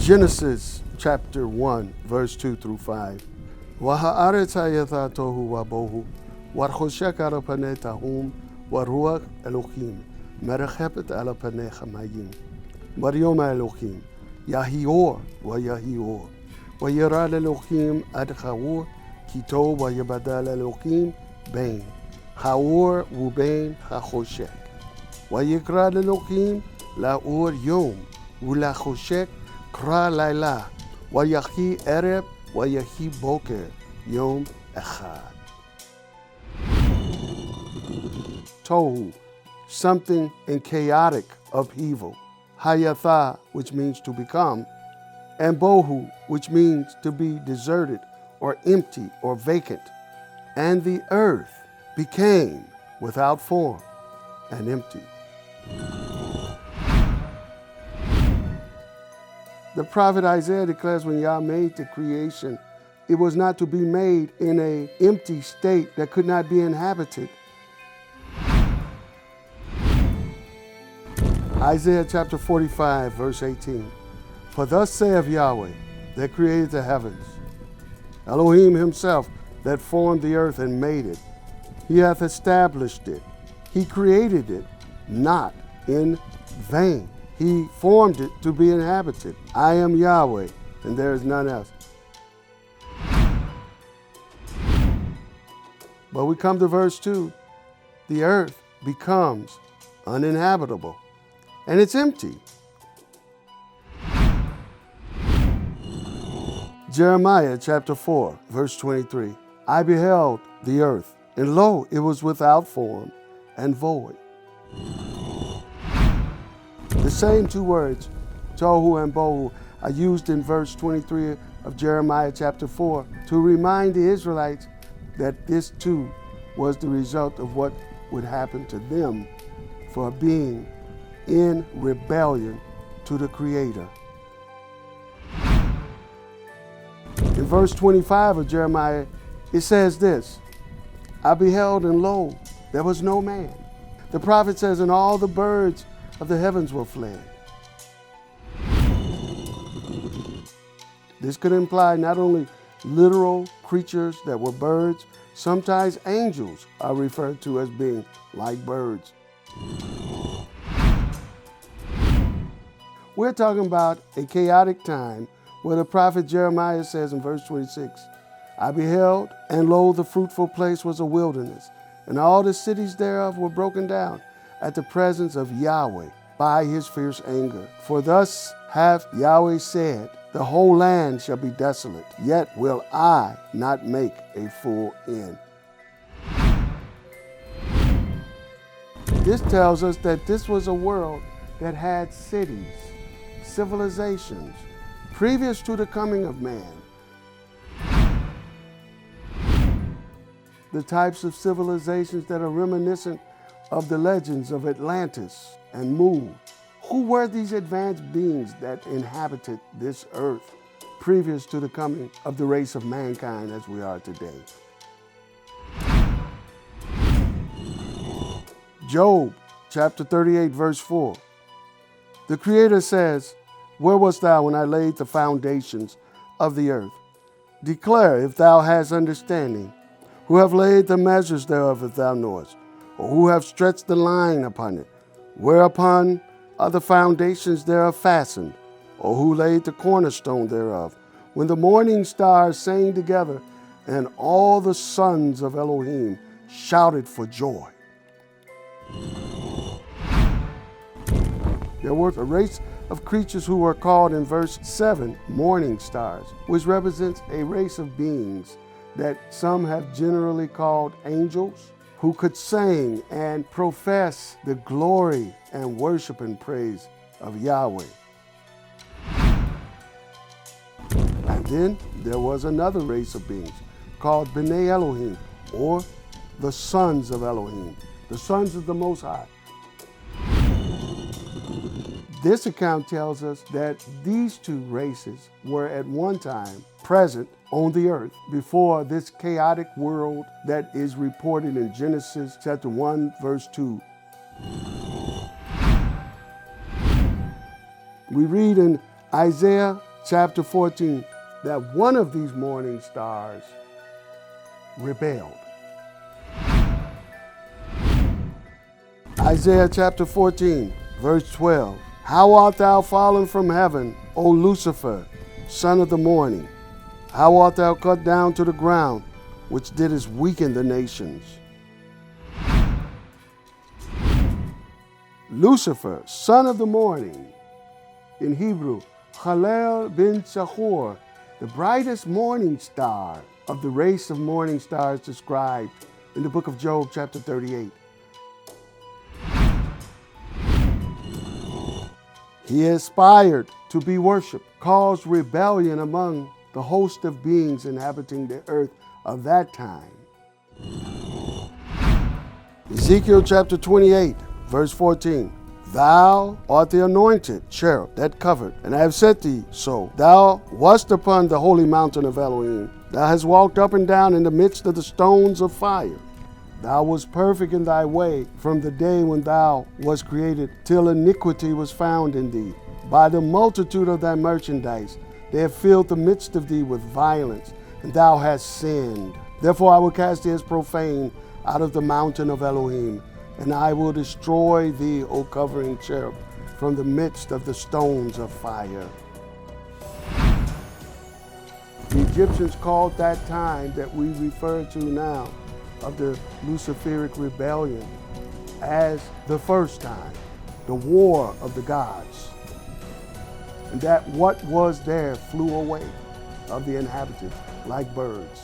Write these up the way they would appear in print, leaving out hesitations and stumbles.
Genesis chapter 1, verse 2 through 5. Waha'aretz hayatha tohu wabohu, warchoshek ala panei tahum, waruach Elohim, merechepet ala panei chamayim. Vayom Elohim, Yahior, Vayahior. Vayirad Elohim ad Chaur, Kito vayibadal Elohim, Bain. Chaur u'bain hachoshek. Vayikrad Elohim, La'ur Yom, u'lachoshek, Kra Laila, Vayachi Ereb, Vayachi Boker, Yom Echad. Tohu, something in chaotic upheaval. Hayatha, which means to become, and Bohu, which means to be deserted or empty or vacant. And the earth became without form and empty. The prophet Isaiah declares when Yah made the creation, it was not to be made in an empty state that could not be inhabited. Isaiah chapter 45, verse 18. For thus saith Yahweh, that created the heavens, Elohim himself, that formed the earth and made it. He hath established it. He created it, not in vain. He formed it to be inhabited. I am Yahweh, and there is none else. But we come to verse 2. The earth becomes uninhabitable, and it's empty. Jeremiah chapter 4, verse 23. I beheld the earth, and lo, it was without form and void. The same two words, tohu and bohu, are used in verse 23 of Jeremiah chapter 4 to remind the Israelites that this too was the result of what would happen to them for being in rebellion to the Creator. In verse 25 of Jeremiah, it says this, I beheld and lo, there was no man. The prophet says, and all the birds of the heavens were fled. This could imply not only literal creatures that were birds, sometimes angels are referred to as being like birds. We're talking about a chaotic time where the prophet Jeremiah says in verse 26, I beheld, and lo, the fruitful place was a wilderness, and all the cities thereof were broken down at the presence of Yahweh by his fierce anger. For thus hath Yahweh said, the whole land shall be desolate, yet will I not make a full end. This tells us that this was a world that had cities, civilizations, previous to the coming of man. The types of civilizations that are reminiscent of the legends of Atlantis and Mu. Who were these advanced beings that inhabited this earth previous to the coming of the race of mankind as we are today? Job chapter 38, verse 4. The Creator says, where wast thou when I laid the foundations of the earth? Declare if thou hast understanding. Who have laid the measures thereof if thou knowest? Or who have stretched the line upon it? Whereupon are the foundations thereof fastened? Or who laid the cornerstone thereof? When the morning stars sang together, and all the sons of Elohim shouted for joy. There was a race of creatures who were called in verse 7 morning stars, which represents a race of beings that some have generally called angels, who could sing and profess the glory and worship and praise of Yahweh. And then there was another race of beings called B'nai Elohim, or the sons of Elohim, the sons of the Most High. This account tells us that these two races were at one time present on the earth before this chaotic world that is reported in Genesis chapter 1, verse 2. We read in Isaiah chapter 14 that one of these morning stars rebelled. Isaiah chapter 14, verse 12. How art thou fallen from heaven, O Lucifer, son of the morning? How art thou cut down to the ground, which didst weaken the nations? Lucifer, son of the morning, in Hebrew, Chalel bin Shahor, the brightest morning star of the race of morning stars described in the book of Job, chapter 38. He aspired to be worshipped, caused rebellion among the host of beings inhabiting the earth of that time. Ezekiel chapter 28, verse 14. Thou art the anointed cherub that covered, and I have set thee so. Thou wast upon the holy mountain of Elohim. Thou hast walked up and down in the midst of the stones of fire. Thou wast perfect in thy way from the day when thou wast created, till iniquity was found in thee. By the multitude of thy merchandise, they have filled the midst of thee with violence, and thou hast sinned. Therefore I will cast thee as profane out of the mountain of Elohim, and I will destroy thee, O covering cherub, from the midst of the stones of fire. The Egyptians called that time that we refer to now of the Luciferic rebellion as the first time, the war of the gods. And that what was there flew away of the inhabitants like birds.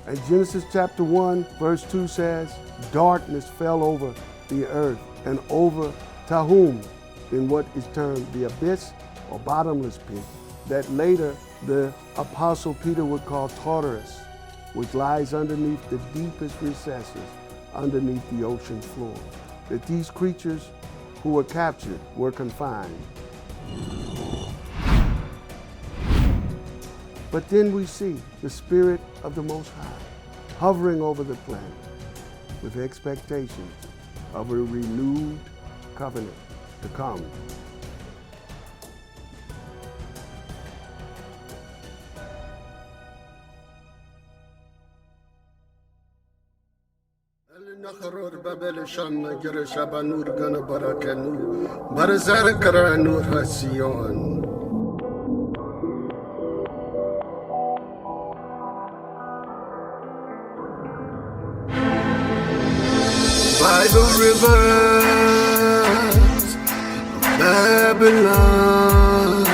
And Genesis chapter 1, verse 2 says, darkness fell over the earth and over Tahum, in what is termed the abyss or bottomless pit, that later the Apostle Peter would call Tartarus, which lies underneath the deepest recesses underneath the ocean floor. That these creatures who were captured were confined. But then we see the Spirit of the Most High hovering over the planet with expectations of a renewed covenant to come. By the rivers of Babylon,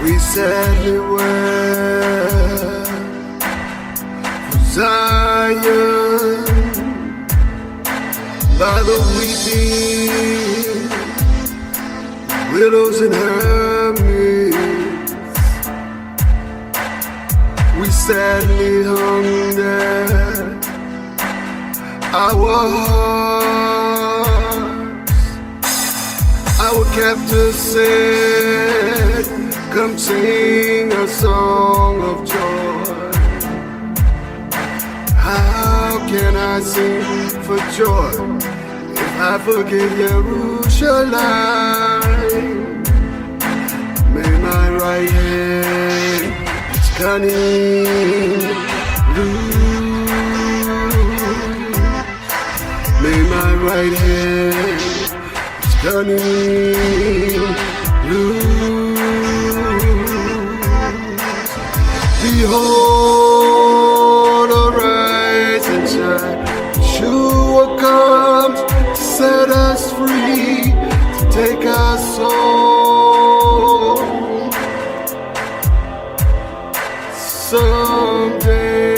we sadly were for Zion. By the weeping widows and hermits, we sadly hung there. Our hearts, our captors said, come sing a song of joy. How can I sing for joy if I forget Jerusalem? May my right hand its cunning loose. May my right hand its cunning loose. Behold, arise and shine. Yeshua comes to set us free, to take our soul. Someday,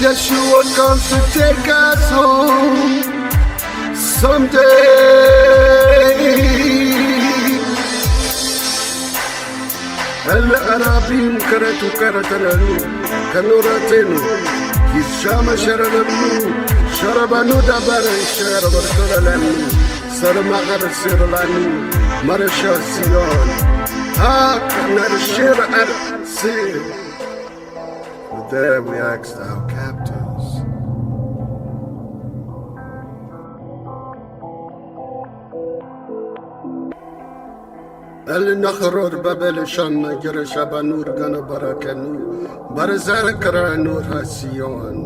Yeshua comes to take us home. Someday, Al-Arabim karatu karatalalu, kanuratenu, Hishama sharalamu, sharabanu dabaran sharabartolalamu, Saramagar sirlanu. Marasha Sion. Not a share at sea. But there we asked our captors. El Nakharod Babel Shan Gerashabanur Gana Barakanu Barazara Karanur Hasion.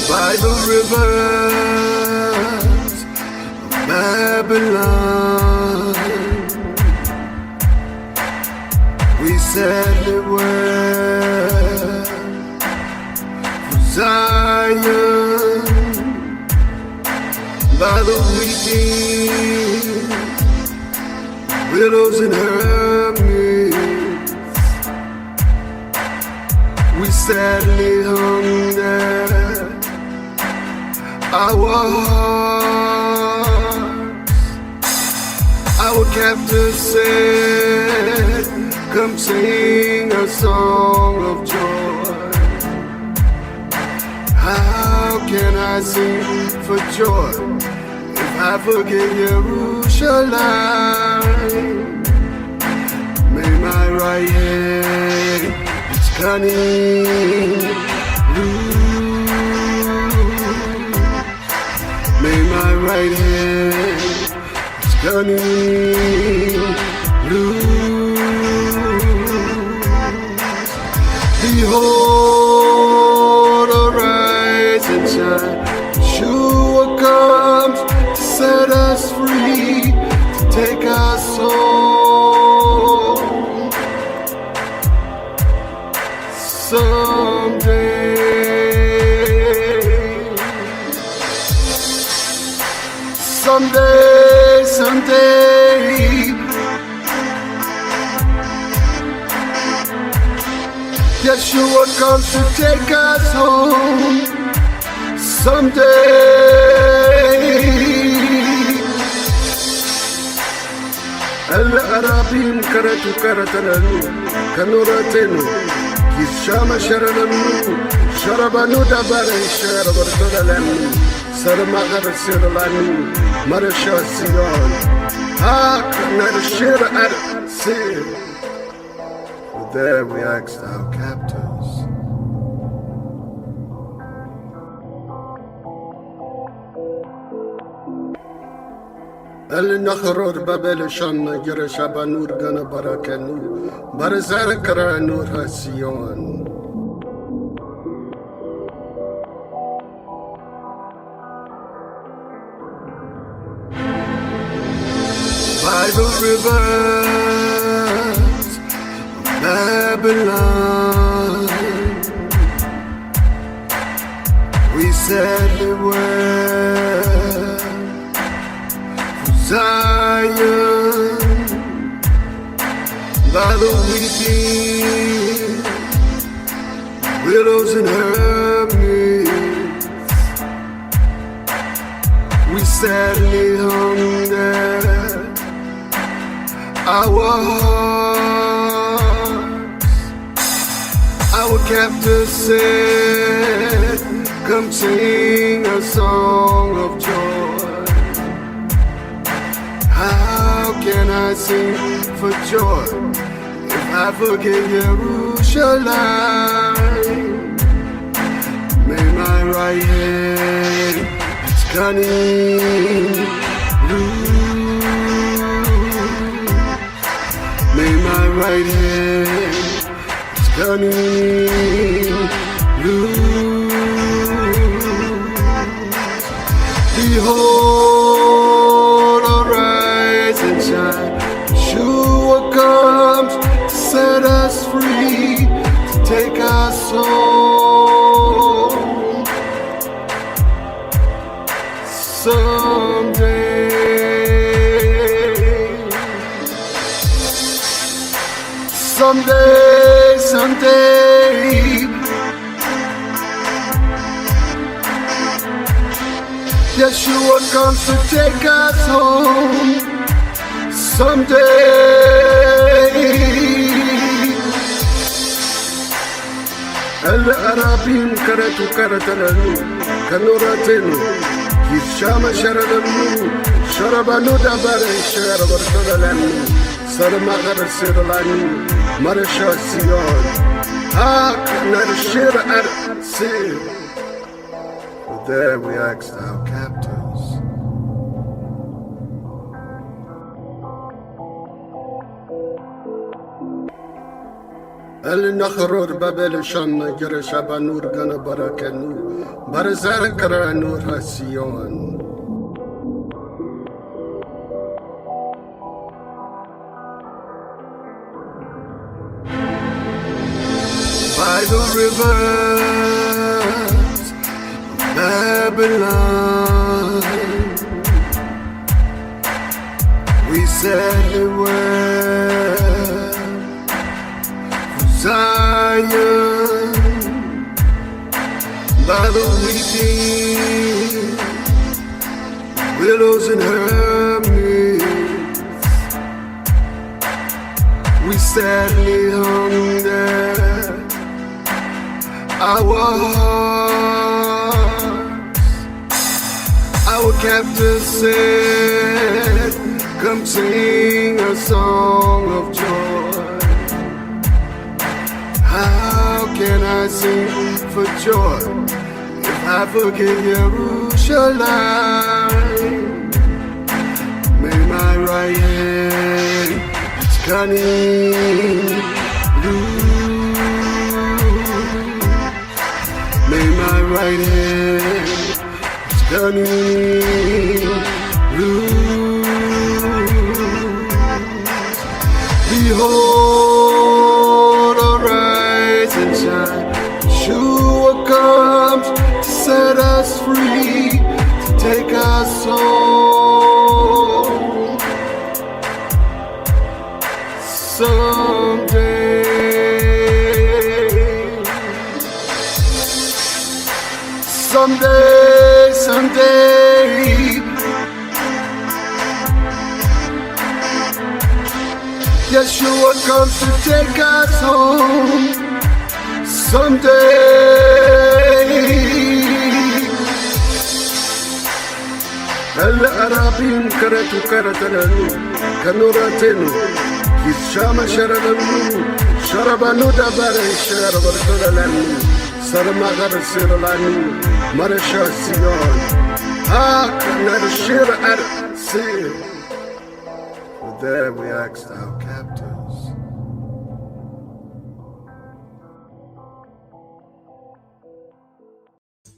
By the rivers of Babylon, we said it were for Zion. By the weeping willows and hermits, we sadly hung there. Our hearts, our captors said, come sing a song of joy. How can I sing for joy if I forget Jerusalem? May my right hand, its cunning may my right hand, its cunning loose. Behold, arise and shine. Yeshua comes to set us free, to take us home. Someday. Someday, Yeshua comes to take us home. Someday, Al-Arabim karatu karatananu, kanuratenu, Kishama sharananu, Sharabanu dabare sharabartodalanu. Saramagar Sirlanu, Marasha Sion, not a share at sea. There we asked our captors. El Nakharod Babel Shan Gerashabanur Gana Barakanu, Barazara Karanur Hasion. By the rivers of Babylon, we said it were for Zion. By the weeping willows and hermits, we sadly hung there. Our hearts, our captors said, come sing a song of joy. How can I sing for joy if I forget Jerusalem? May my right hand, its cunning may my right hand, its cunning loose. Behold, arise and shine. Yeshua comes to set us free, to take us home. Someday. Someday, Yeshua comes to take us home. Someday, الأرابين كرتو كرتلنو كنوراتنو كيشام شرلنو شربانو دبر شربرتلنو سرما غرسلانو مرشا سيون هاك نرشير أرسل. There we asked our captors. النخرور بابل شان جرش بنور كان بركنو برزار كرانور هسيون. By the rivers of Babylon, we said well for Zion. By the weeping willows and hermits, we sadly hung there. Our hearts, our captors said, come sing a song of joy. How can I sing for joy if I forget Jerusalem? May my right hand its cunning may my right hand its cunning loose. Behold, arise and shine. Yeshua comes to set us free, to take us home someday. Someday, someday, Yeshua comes to take us home. Someday, الأرابين كرتو كرتلنو كنوراتنو كيشام شرلنو شربانو دبر شربرتلنو سرما غرسلانو مرشا سيون هاك نرشير أرسل. There we asked our captors.